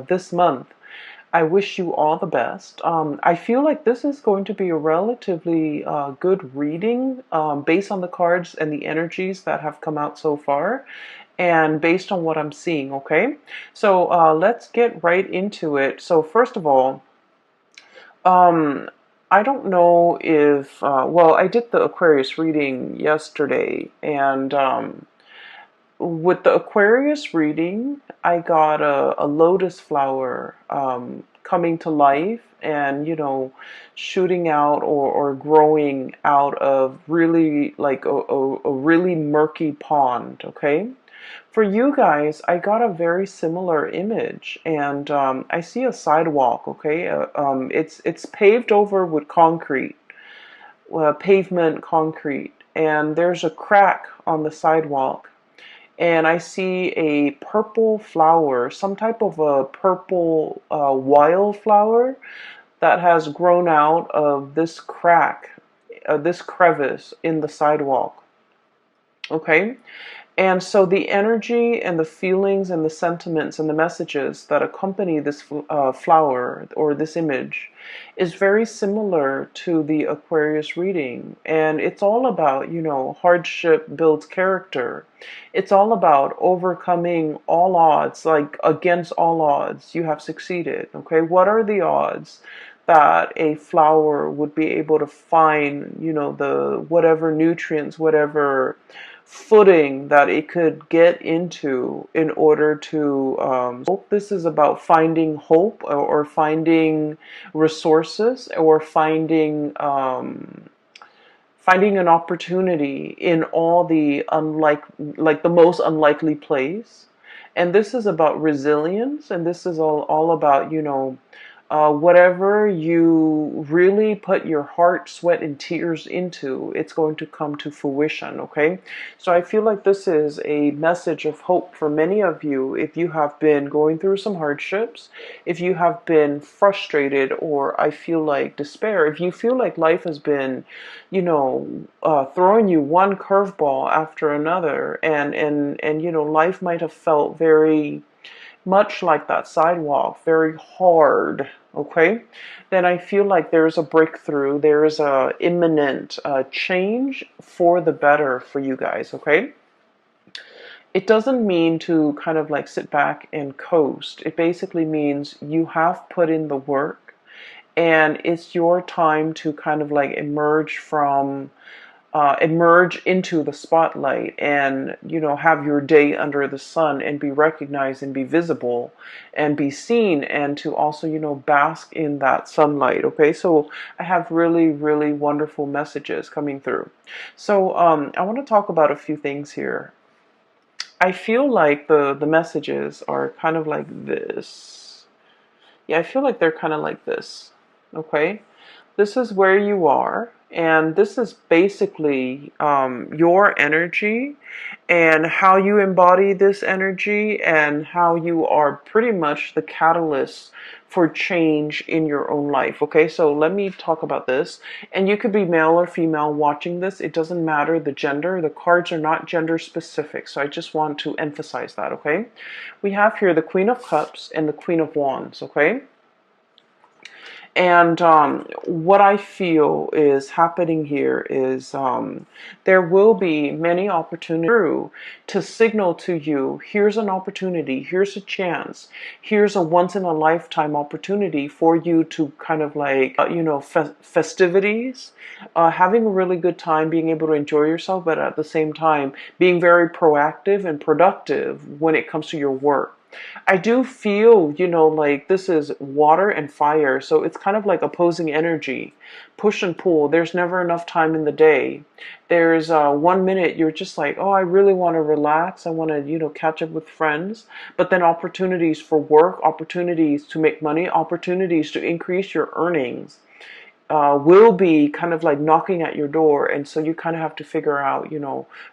This month. I wish you all the best. I feel like this is going to be a relatively good reading based on the cards and the energies that have come out so far and based on what I'm seeing, okay? So let's get right into it. So first of all, um, I don't know if, well, I did the Aquarius reading yesterday, and with the Aquarius reading, I got a lotus flower coming to life and, shooting out or growing out of really like a really murky pond, okay? For you guys, I got a very similar image, and I see a sidewalk, okay? It's paved over with concrete, pavement concrete, and there's a crack on the sidewalk and I see a purple flower, some type of a purple wildflower that has grown out of this crack, this crevice in the sidewalk. Okay? And so the energy and the feelings and the sentiments and the messages that accompany this flower or this image is very similar to the Aquarius reading. And it's all about, hardship builds character. It's all about overcoming all odds, like against all odds, you have succeeded. Okay, what are the odds that a flower would be able to find, the whatever nutrients, whatever footing that it could get into in order to hope. This is about finding hope or finding resources or finding an opportunity in all the like the most unlikely place. And this is about resilience, and this is all about, whatever you really put your heart, sweat, and tears into, it's going to come to fruition, okay? So I feel like this is a message of hope for many of you if you have been going through some hardships, if you have been frustrated, or I feel like despair, if you feel like life has been, throwing you one curveball after another, and life might have felt very much like that sidewalk, very hard, okay? Then I feel like there's a breakthrough, there's a imminent change for the better for you guys, okay? It doesn't mean to kind of like sit back and coast. It basically means you have put in the work and it's your time to kind of like emerge into the spotlight and have your day under the sun and be recognized and be visible and be seen, and to also bask in that sunlight. Okay, so I have really, really wonderful messages coming through. So I want to talk about a few things here. I feel like the messages are kind of like this. Yeah, I feel like they're kind of like this. Okay, this is where you are, and this is basically your energy and how you embody this energy and how you are pretty much the catalyst for change in your own life. Okay, so let me talk about this. And you could be male or female watching this. It doesn't matter the gender. The cards are not gender specific. So I just want to emphasize that, okay? We have here the Queen of Cups and the Queen of Wands, okay? And what I feel is happening here is there will be many opportunities to signal to you, here's an opportunity, here's a chance, here's a once in a lifetime opportunity for you to kind of like, festivities, having a really good time, being able to enjoy yourself, but at the same time, being very proactive and productive when it comes to your work. I do feel, like this is water and fire, so it's kind of like opposing energy, push and pull. There's never enough time in the day. There's 1 minute you're just like, oh, I really want to relax. I want to, catch up with friends. But then opportunities for work, opportunities to make money, opportunities to increase your earnings will be kind of like knocking at your door, and so you kind of have to figure out,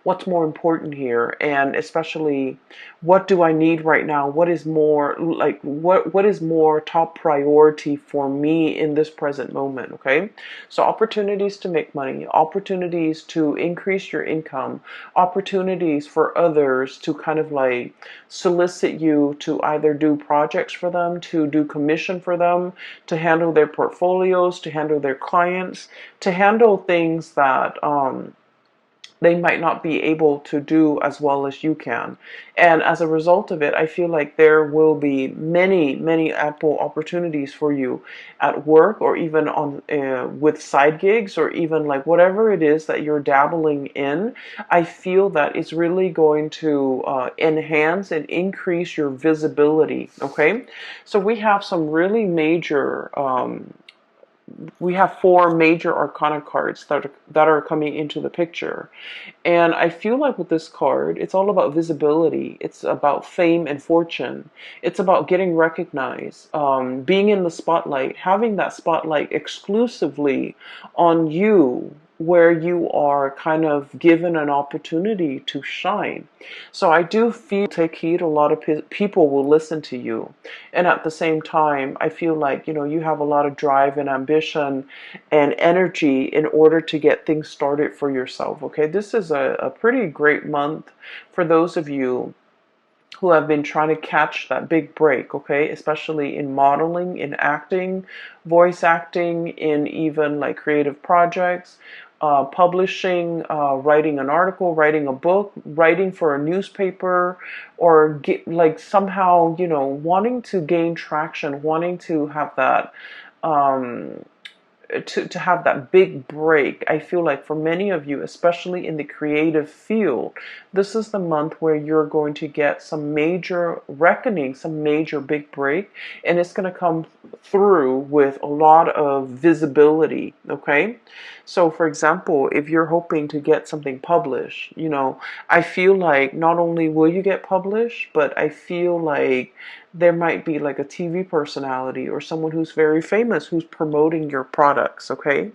what's more important here, and especially what do I need right now? What is more like what is more top priority for me in this present moment? Okay, so opportunities to make money, opportunities to increase your income, opportunities for others to kind of like solicit you to either do projects for them, to do commission for them, to handle their portfolios, to handle their clients, to handle things that they might not be able to do as well as you can. And as a result of it, I feel like there will be many, many ample opportunities for you at work, or even on with side gigs, or even like whatever it is that you're dabbling in. I feel that it's really going to enhance and increase your visibility. Okay, so we have some really major we have four major arcana cards that are coming into the picture. And I feel like with this card, it's all about visibility. It's about fame and fortune. It's about getting recognized, being in the spotlight, having that spotlight exclusively on you, where you are kind of given an opportunity to shine. So I do feel, take heed, a lot of people will listen to you. And at the same time, I feel like, you have a lot of drive and ambition and energy in order to get things started for yourself. Okay, this is a pretty great month for those of you who have been trying to catch that big break, okay, especially in modeling, in acting, voice acting, in even like creative projects, publishing, writing an article, writing a book, writing for a newspaper, or like somehow, wanting to gain traction, wanting to have that um, to have that big break. I feel like for many of you, especially in the creative field, this is the month where you're going to get some major reckoning, some major big break, and it's going to come through with a lot of visibility. Okay, so for example, if you're hoping to get something published, I feel like not only will you get published, but I feel like there might be like a TV personality or someone who's very famous who's promoting your products, okay?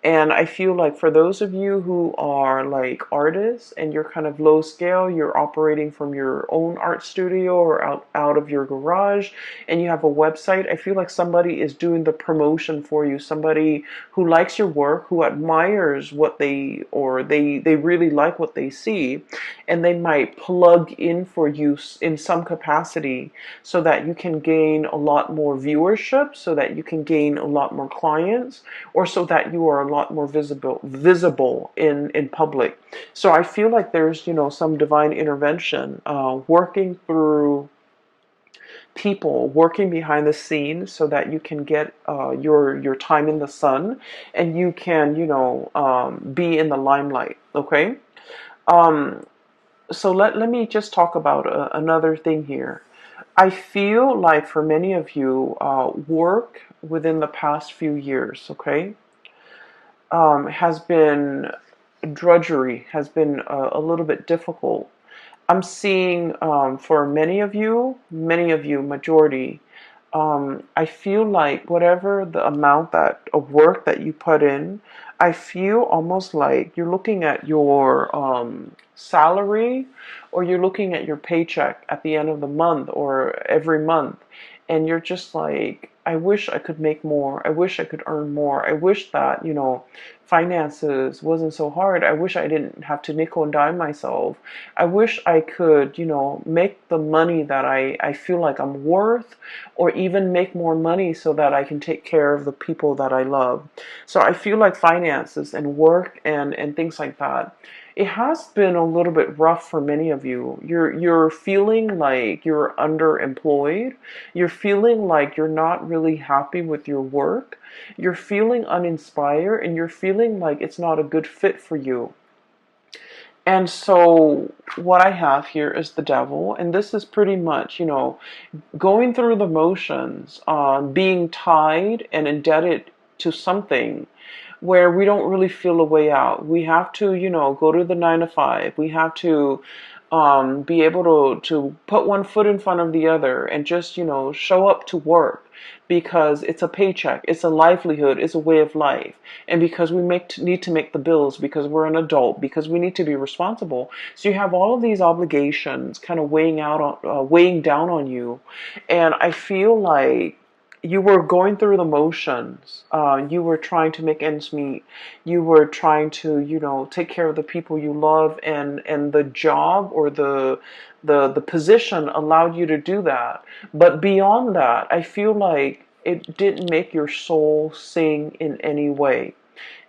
And I feel like for those of you who are like artists and you're kind of low scale, you're operating from your own art studio or out of your garage, and you have a website, I feel like somebody is doing the promotion for you. Somebody who likes your work, who admires what they really like what they see, and they might plug in for you in some capacity so that you can gain a lot more viewership, so that you can gain a lot more clients, or so that you are a lot more visible in public. So I feel like there's some divine intervention working through people, working behind the scenes, so that you can get your time in the sun, and you can be in the limelight. Okay, so let me just talk about another thing here. I feel like for many of you, work within the past few years, okay, has been drudgery, has been a little bit difficult. I'm seeing for many of you, majority, I feel like whatever the amount of work that you put in, I feel almost like you're looking at your salary, or you're looking at your paycheck at the end of the month or every month, and you're just like, I wish I could make more. I wish I could earn more. I wish that, finances wasn't so hard. I wish I didn't have to nickel and dime myself. I wish I could, make the money that I feel like I'm worth, or even make more money so that I can take care of the people that I love. So I feel like finances and work and things like that, it has been a little bit rough for many of you. You're feeling like you're underemployed. You're feeling like you're not really happy with your work. You're feeling uninspired, and you're feeling like it's not a good fit for you. And so what I have here is the devil, and this is pretty much, going through the motions, being tied and indebted to something where we don't really feel a way out. We have to, go to the 9 to 5. We have to be able to put one foot in front of the other and just, show up to work because it's a paycheck, it's a livelihood, it's a way of life. And because we need to make the bills, because we're an adult, because we need to be responsible. So you have all of these obligations kind of weighing down on you. And I feel like you were going through the motions. You were trying to make ends meet. You were trying to, take care of the people you love, and the job or the position allowed you to do that. But beyond that, I feel like it didn't make your soul sing in any way.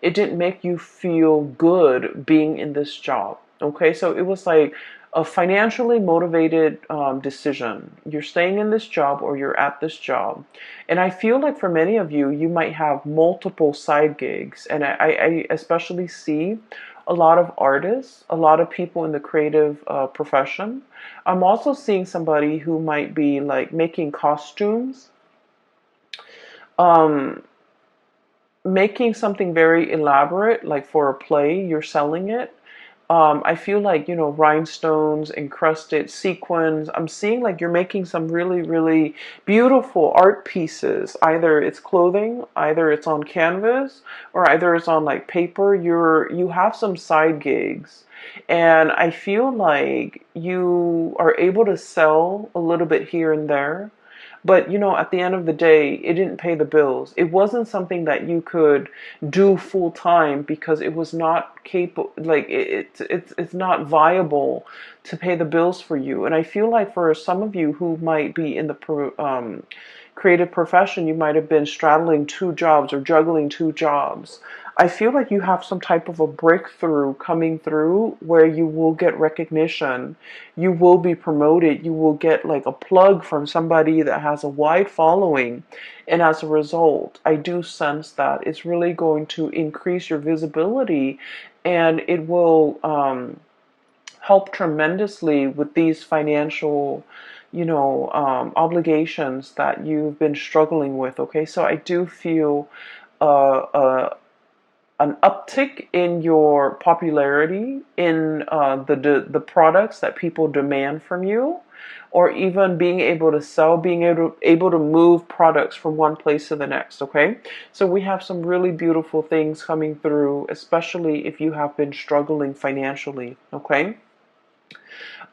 It didn't make you feel good being in this job. Okay, so it was like a financially motivated decision. You're staying in this job or you're at this job. And I feel like for many of you, you might have multiple side gigs. And I especially see a lot of artists, a lot of people in the creative profession. I'm also seeing somebody who might be like making costumes, um, making something very elaborate, like for a play, you're selling it. I feel like, rhinestones, encrusted sequins. I'm seeing like you're making some really, really beautiful art pieces. Either it's clothing, either it's on canvas, or either it's on like paper. You have some side gigs. And I feel like you are able to sell a little bit here and there. But at the end of the day, it didn't pay the bills. It wasn't something that you could do full time because it was not capable. Like it's not viable to pay the bills for you. And I feel like for some of you who might be in the creative profession, you might have been straddling two jobs or juggling two jobs. I feel like you have some type of a breakthrough coming through where you will get recognition, you will be promoted, you will get like a plug from somebody that has a wide following. And as a result, I do sense that it's really going to increase your visibility, and it will help tremendously with these financial, obligations that you've been struggling with. Okay, so I do feel a an uptick in your popularity in the products that people demand from you, or even being able to sell, being able to move products from one place to the next. Okay, so we have some really beautiful things coming through, especially if you have been struggling financially. Okay.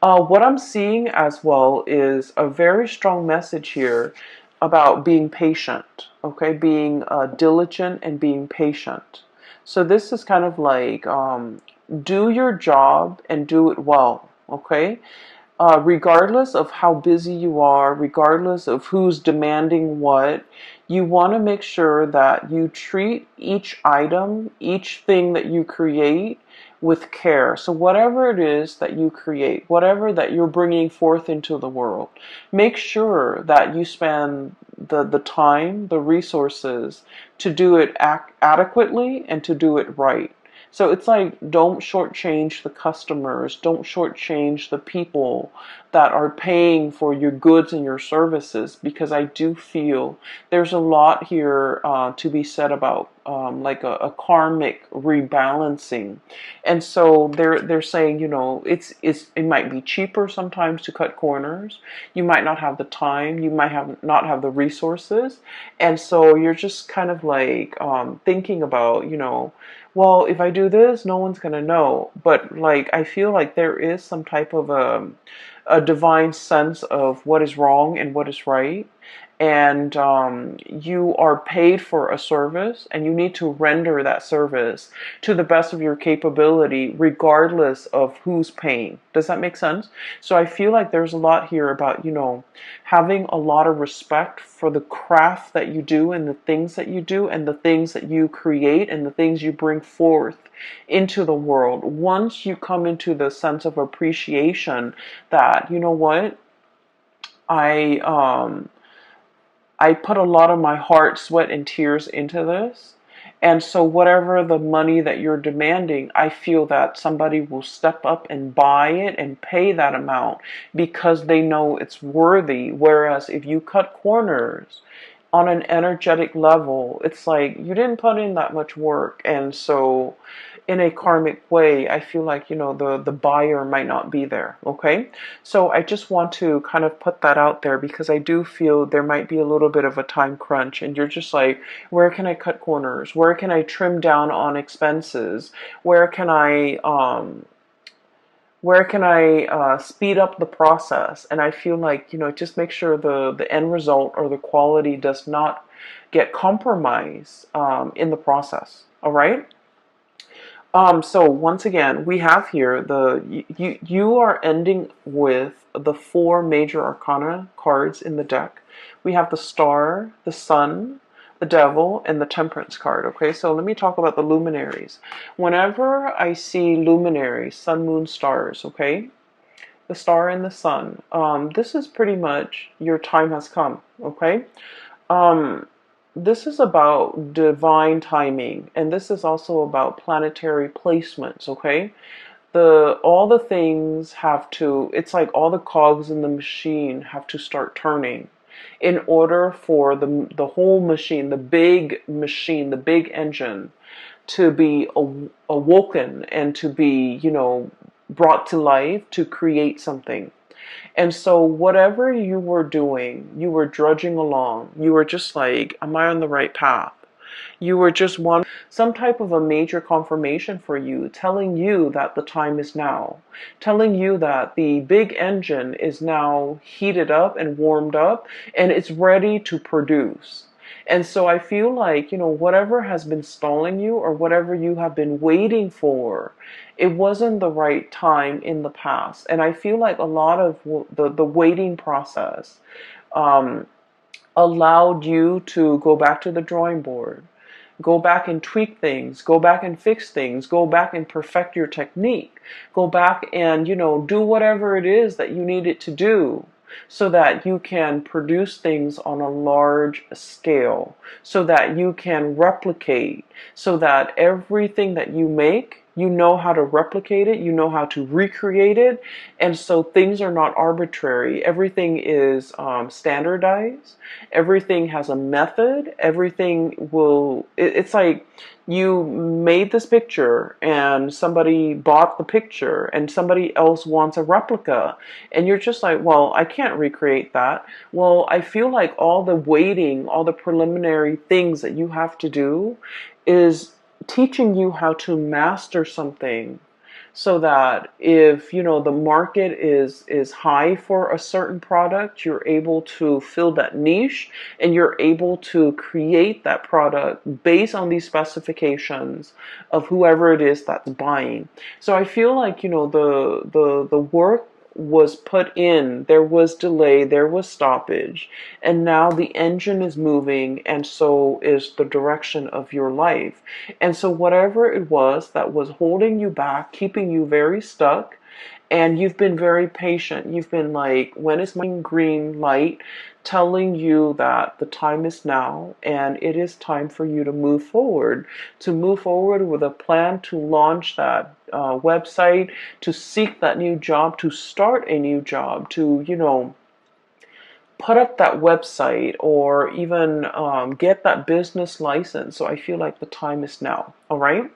What I'm seeing as well is a very strong message here about being patient, okay? Being diligent and being patient. So this is kind of like do your job and do it well, okay? Regardless of how busy you are, regardless of who's demanding what, you want to make sure that you treat each item, each thing that you create with care. So whatever it is that you create, whatever that you're bringing forth into the world, make sure that you spend the time, the resources to do it adequately and to do it right. So it's like, don't shortchange the customers, don't shortchange the people that are paying for your goods and your services, because I do feel there's a lot here to be said about like a karmic rebalancing. And so they're saying, it might be cheaper sometimes to cut corners. You might not have the time, you might have not have the resources, and so you're just kind of like thinking about, well, if I do this, no one's going to know. But like, I feel like there is some type of a divine sense of what is wrong and what is right. And you are paid for a service, and you need to render that service to the best of your capability, regardless of who's paying. Does that make sense? So I feel like there's a lot here about, having a lot of respect for the craft that you do and the things that you do and the things that you create and the things you bring forth into the world. Once you come into the sense of appreciation that, what, I I put a lot of my heart, sweat, and tears into this. And so whatever the money that you're demanding, I feel that somebody will step up and buy it and pay that amount because they know it's worthy. Whereas if you cut corners on an energetic level, it's like you didn't put in that much work. And so in a karmic way, I feel like, the buyer might not be there. Okay. So I just want to kind of put that out there because I do feel there might be a little bit of a time crunch and you're just like, where can I cut corners? Where can I trim down on expenses? Where can I speed up the process? And I feel like, just make sure the end result or the quality does not get compromised in the process. All right. So once again, we have here you are ending with the four major arcana cards in the deck. We have the Star, the Sun, the Devil, and the Temperance card. Okay, so let me talk about the luminaries. Whenever I see luminaries, sun, moon, stars, okay, the Star and the Sun, this is pretty much your time has come. Okay. Um, this is about divine timing, and this is also about planetary placements, okay? All the things have to, it's like all the cogs in the machine have to start turning in order for the whole machine, the big engine to be awoken and to be, brought to life to create something. And so, whatever you were doing, you were drudging along. You were just like, am I on the right path? You were just one, some type of a major confirmation for you, telling you that the time is now, telling you that the big engine is now heated up and warmed up and it's ready to produce. And so I feel like, whatever has been stalling you or whatever you have been waiting for, it wasn't the right time in the past. And I feel like a lot of the waiting process um, allowed you to go back to the drawing board, go back and tweak things, go back and fix things, go back and perfect your technique, go back and, do whatever it is that you needed to do so that you can produce things on a large scale, so that you can replicate, so that everything that you make, you know how to replicate it, you know how to recreate it, and so things are not arbitrary. Everything is standardized. Everything has a method. Everything it's like you made this picture and somebody bought the picture and somebody else wants a replica. And you're just like, well, I can't recreate that. Well, I feel like all the waiting, all the preliminary things that you have to do is teaching you how to master something so that if the market is high for a certain product, you're able to fill that niche and you're able to create that product based on these specifications of whoever it is that's buying. So I feel like the work was put in, there was delay, there was stoppage, and now the engine is moving, and so is the direction of your life. And so, whatever it was that was holding you back, keeping you very stuck, and you've been very patient. You've been like, when is my green light telling you that the time is now and it is time for you to move forward with a plan to launch that website, to seek that new job, to start a new job, to, put up that website or even get that business license. So I feel like the time is now. All right.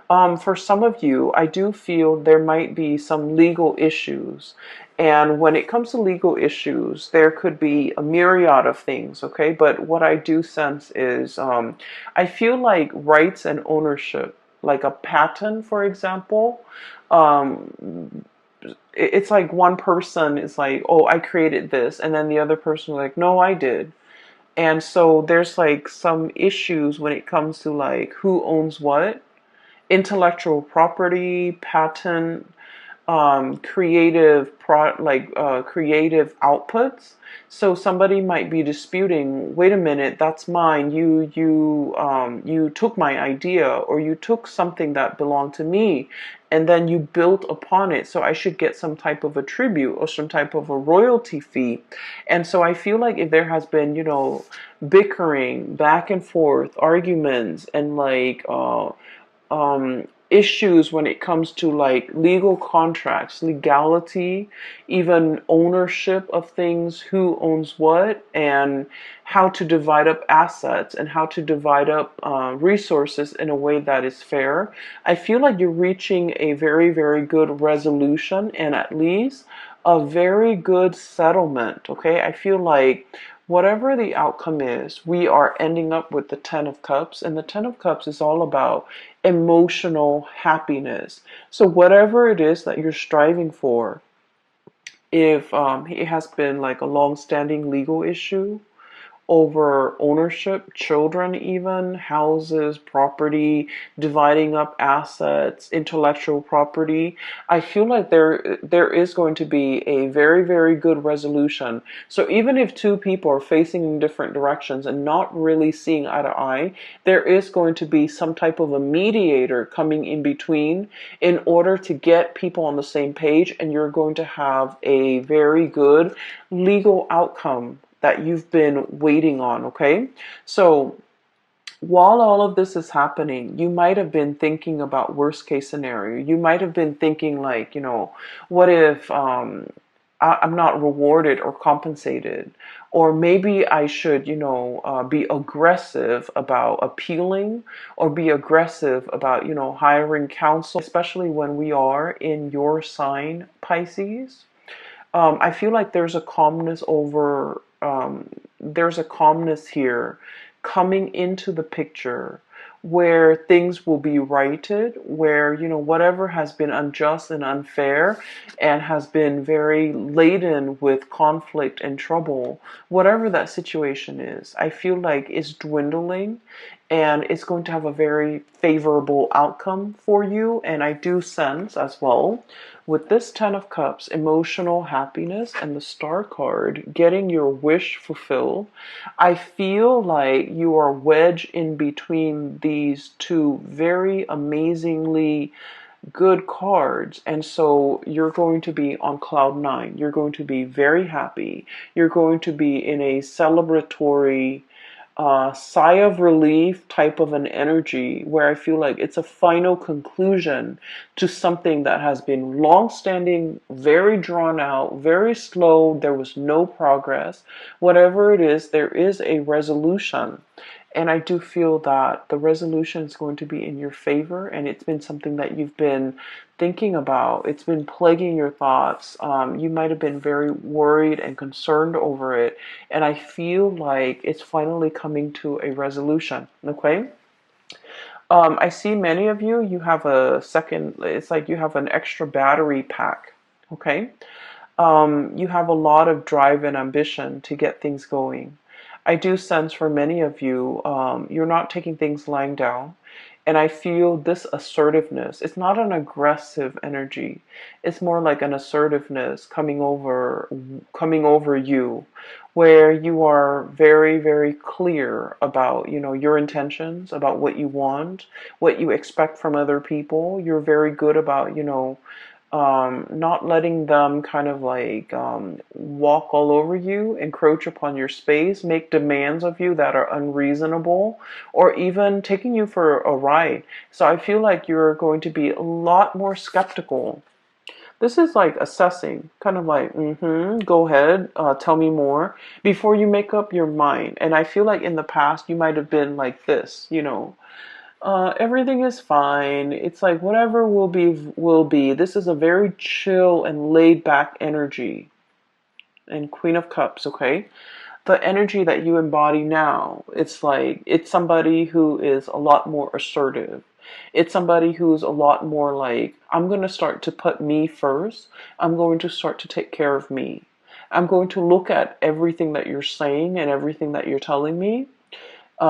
For some of you, I do feel there might be some legal issues. And when it comes to legal issues, there could be a myriad of things. Okay. But what I do sense is I feel like rights and ownership, like a patent, for example, it's like one person is like, oh, I created this. And then the other person is like, no, I did. And so there's like some issues when it comes to like who owns what, intellectual property, patent, creative outputs. So somebody might be disputing, wait a minute, that's mine. You took my idea, or you took something that belonged to me and then you built upon it. So I should get some type of a tribute or some type of a royalty fee. And so I feel like if there has been, bickering, back and forth, arguments, and like issues when it comes to like legal contracts, legality, even ownership of things, who owns what, and how to divide up assets and how to divide up resources in a way that is fair. I feel like you're reaching a very, very good resolution and at least a very good settlement. Okay, I feel like whatever the outcome is, we are ending up with the Ten of Cups, and the Ten of Cups is all about emotional happiness. So, whatever it is that you're striving for, if it has been like a long standing legal issue, over ownership, children, even houses, property, dividing up assets, intellectual property. I feel like there is going to be a very, very good resolution. So even if two people are facing in different directions and not really seeing eye to eye, there is going to be some type of a mediator coming in between in order to get people on the same page, and you're going to have a very good legal outcome that you've been waiting on, okay? So while all of this is happening, you might have been thinking about worst case scenario. You might have been thinking like, what if I'm not rewarded or compensated? Or maybe I should, be aggressive about appealing or be aggressive about, hiring counsel, especially when we are in your sign, Pisces. I feel like there's a calmness here coming into the picture where things will be righted, where, whatever has been unjust and unfair and has been very laden with conflict and trouble, whatever that situation is, I feel like it's dwindling and it's going to have a very favorable outcome for you. And I do sense as well with this Ten of Cups, emotional happiness, and the Star card, getting your wish fulfilled. I feel like you are wedged in between these two very amazingly good cards. And so you're going to be on cloud nine. You're going to be very happy. You're going to be in a celebratory sigh of relief type of an energy where I feel like it's a final conclusion to something that has been long standing, very drawn out, very slow. There was no progress. Whatever it is, there is a resolution. And I do feel that the resolution is going to be in your favor, and it's been something that you've been thinking about. It's been plaguing your thoughts. You might have been very worried and concerned over it, and I feel like it's finally coming to a resolution. Okay. I see many of you, you have it's like you have an extra battery pack. Okay. You have a lot of drive and ambition to get things going. I do sense for many of you, you're not taking things lying down. And I feel this assertiveness. It's not an aggressive energy. It's more like an assertiveness coming over you, where you are very, very clear about, your intentions, about what you want, what you expect from other people. You're very good about, not letting them kind of like walk all over you, encroach upon your space, make demands of you that are unreasonable, or even taking you for a ride. So I feel like you're going to be a lot more skeptical. This is like assessing, kind of like, go ahead, tell me more, before you make up your mind. And I feel like in the past, you might have been like this, everything is fine. It's like whatever will be, will be. This is a very chill and laid back energy. And Queen of Cups, okay? The energy that you embody now, it's like, it's somebody who is a lot more assertive. It's somebody who's a lot more like, I'm going to start to put me first. I'm going to start to take care of me. I'm going to look at everything that you're saying and everything that you're telling me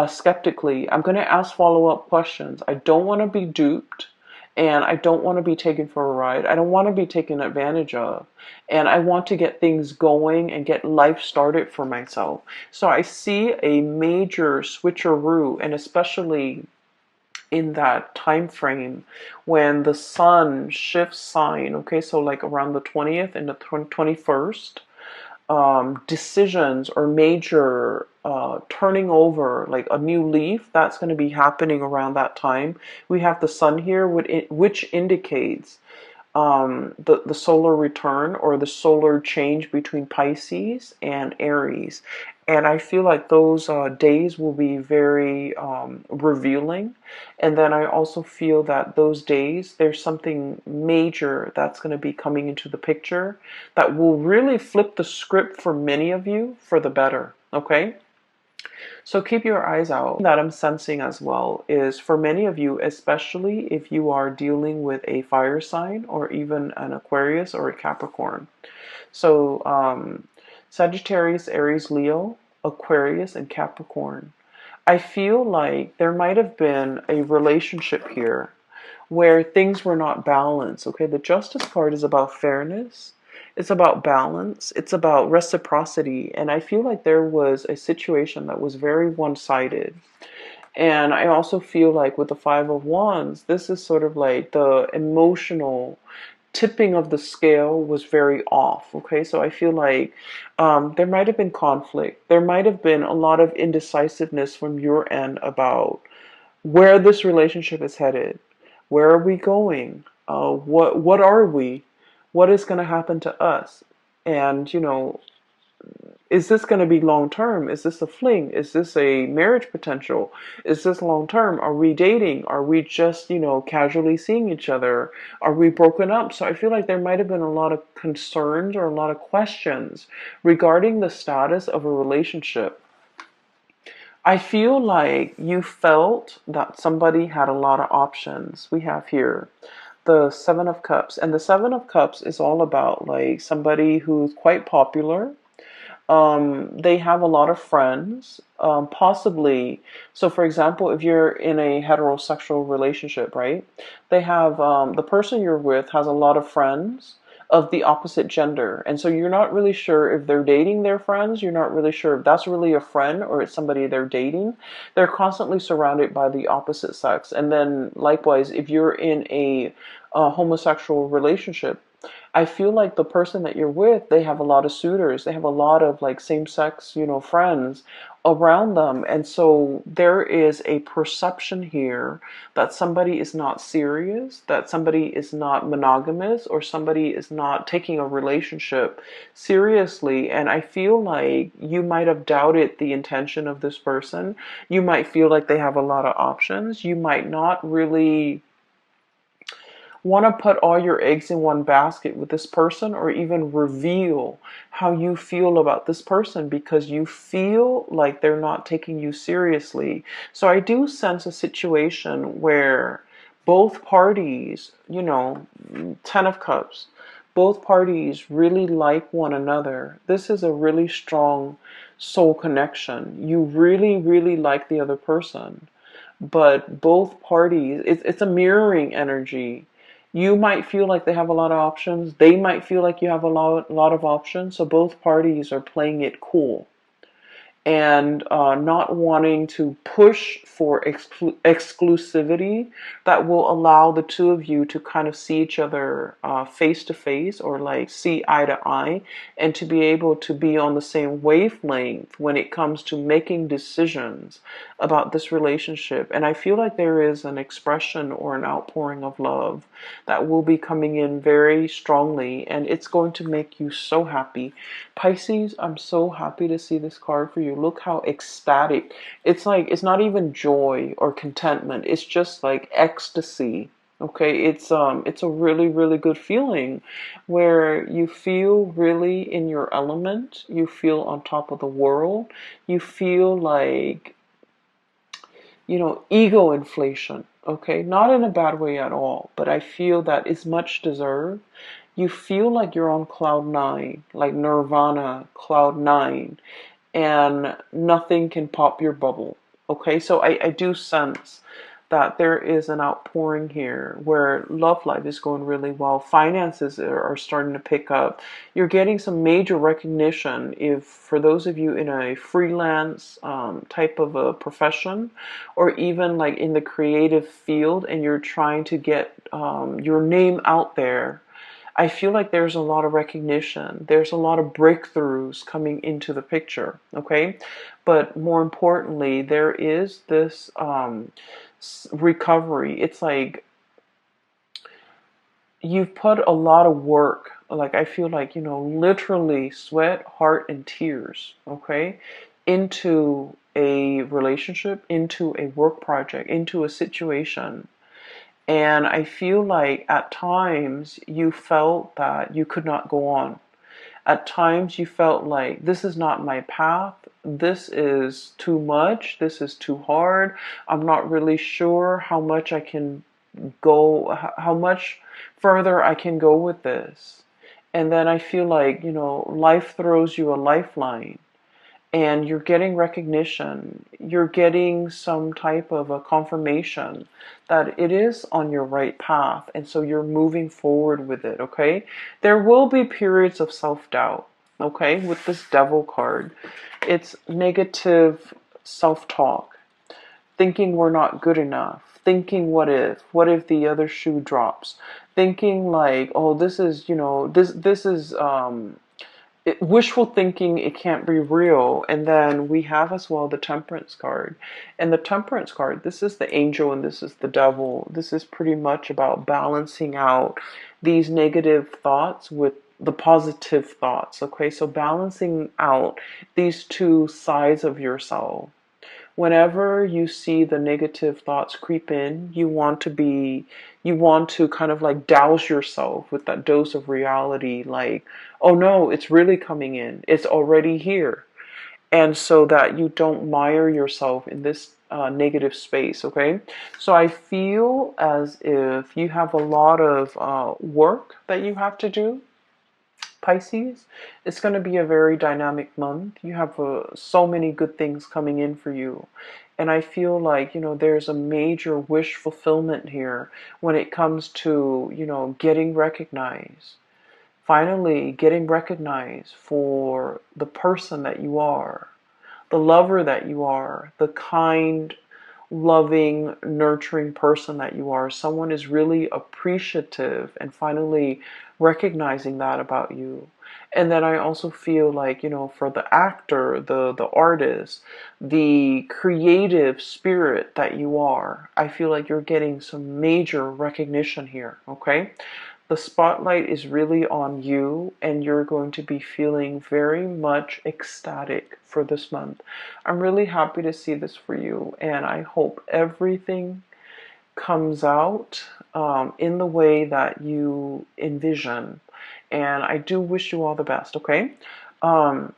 skeptically. I'm going to ask follow-up questions. I don't want to be duped, and I don't want to be taken for a ride. I don't want to be taken advantage of, and I want to get things going and get life started for myself. So I see a major switcheroo, and especially in that time frame when the sun shifts sign, okay, so like around the 20th and the 21st, decisions or major turning over, like a new leaf, that's going to be happening around that time. We have the sun here, which indicates the solar return or the solar change between Pisces and Aries. And I feel like those days will be very revealing. And then I also feel that those days, there's something major that's going to be coming into the picture that will really flip the script for many of you for the better. Okay? So keep your eyes out. That I'm sensing as well is for many of you, especially if you are dealing with a fire sign or even an Aquarius or a Capricorn. So Sagittarius, Aries, Leo, Aquarius, and Capricorn. I feel like there might have been a relationship here where things were not balanced. Okay, the Justice card is about fairness. It's about balance. It's about reciprocity. And I feel like there was a situation that was very one-sided. And I also feel like with the Five of Wands, this is sort of like the emotional tipping of the scale was very off. Okay, so I feel like there might have been conflict. There might have been a lot of indecisiveness from your end about where this relationship is headed. Where are we going? What are we? What is going to happen to us? And is this going to be long term? Is this a fling? Is this a marriage potential? Is this long term? Are we dating? Are we just, casually seeing each other? Are we broken up? So I feel like there might have been a lot of concerns or a lot of questions regarding the status of a relationship. I feel like you felt that somebody had a lot of options. We have here the Seven of Cups, and the Seven of Cups is all about like somebody who's quite popular. They have a lot of friends, possibly. So, for example, if you're in a heterosexual relationship, right? They have the person you're with has a lot of friends of the opposite gender, and so you're not really sure if they're dating their friends. You're not really sure if that's really a friend or it's somebody they're dating. They're constantly surrounded by the opposite sex, and then likewise, if you're in a homosexual relationship, I feel like the person that you're with, they have a lot of suitors. They have a lot of like same-sex, friends around them. And so there is a perception here that somebody is not serious, that somebody is not monogamous, or somebody is not taking a relationship seriously. And I feel like you might have doubted the intention of this person. You might feel like they have a lot of options. You might not really want to put all your eggs in one basket with this person or even reveal how you feel about this person because you feel like they're not taking you seriously. So I do sense a situation where both parties, Ten of Cups, both parties really like one another. This is a really strong soul connection. You really, really like the other person. But both parties, it's a mirroring energy. You might feel like they have a lot of options. They might feel like you have a lot of options. So both parties are playing it cool and not wanting to push for exclusivity that will allow the two of you to kind of see each other face to face or like see eye to eye and to be able to be on the same wavelength when it comes to making decisions about this relationship. And I feel like there is an expression or an outpouring of love that will be coming in very strongly, and it's going to make you so happy. Pisces, I'm so happy to see this card for you. Look how ecstatic. It's like, it's not even joy or contentment. It's just like ecstasy. Okay, it's a really, really good feeling where you feel really in your element. You feel on top of the world. You feel like, ego inflation. Okay, not in a bad way at all, but I feel that it's much deserved. You feel like you're on cloud nine, like Nirvana, cloud nine, and nothing can pop your bubble. Okay, so I do sense that there is an outpouring here where love life is going really well. Finances are starting to pick up. You're getting some major recognition if, for those of you in a freelance type of a profession, or even like in the creative field and you're trying to get your name out there. I feel like there's a lot of recognition. There's a lot of breakthroughs coming into the picture, okay? But more importantly, there is this recovery. It's like you've put a lot of work, like I feel like, literally sweat, heart, and tears, okay, into a relationship, into a work project, into a situation. And I feel like at times you felt that you could not go on. At times you felt like this is not my path. This is too much. This is too hard. I'm not really sure how much I can go, how much further I can go with this. And then I feel like, life throws you a lifeline and you're getting recognition. You're getting some type of a confirmation that it is on your right path. And so you're moving forward with it, okay? There will be periods of self-doubt, okay, with this devil card. It's negative self-talk, thinking we're not good enough, thinking what if the other shoe drops, thinking like, oh, this is, this is wishful thinking, it can't be real. And then we have as well the Temperance card. And the Temperance card, this is the angel and this is the devil. This is pretty much about balancing out these negative thoughts with the positive thoughts, okay? So balancing out these two sides of yourself. Whenever you see the negative thoughts creep in, you want to kind of like douse yourself with that dose of reality, like, oh no, it's really coming in. It's already here. And so that you don't mire yourself in this negative space, okay? So I feel as if you have a lot of work that you have to do, Pisces. It's going to be a very dynamic month. You have so many good things coming in for you. And I feel like, there's a major wish fulfillment here when it comes to, getting recognized. Finally, getting recognized for the person that you are, the lover that you are, the kind, loving, nurturing person that you are. Someone is really appreciative and finally recognizing that about you. And then I also feel like, for the actor, the artist, the creative spirit that you are, I feel like you're getting some major recognition here, okay? The spotlight is really on you, and you're going to be feeling very much ecstatic for this month. I'm really happy to see this for you, and I hope everything comes out in the way that you envision. And I do wish you all the best, okay? Um,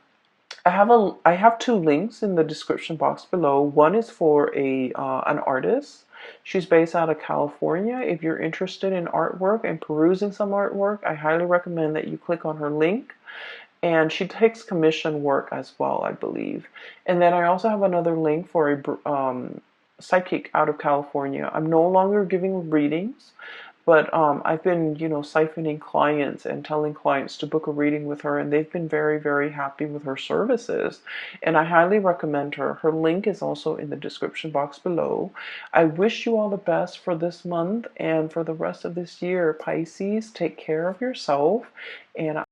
I have two links in the description box below. One is for an artist. She's based out of California. If you're interested in artwork and perusing some artwork, I highly recommend that you click on her link. And she takes commission work as well, I believe. And then I also have another link for a psychic out of California. I'm no longer giving readings, but I've been, siphoning clients and telling clients to book a reading with her, and they've been very, very happy with her services. And I highly recommend her. Her link is also in the description box below. I wish you all the best for this month and for the rest of this year, Pisces. Take care of yourself, and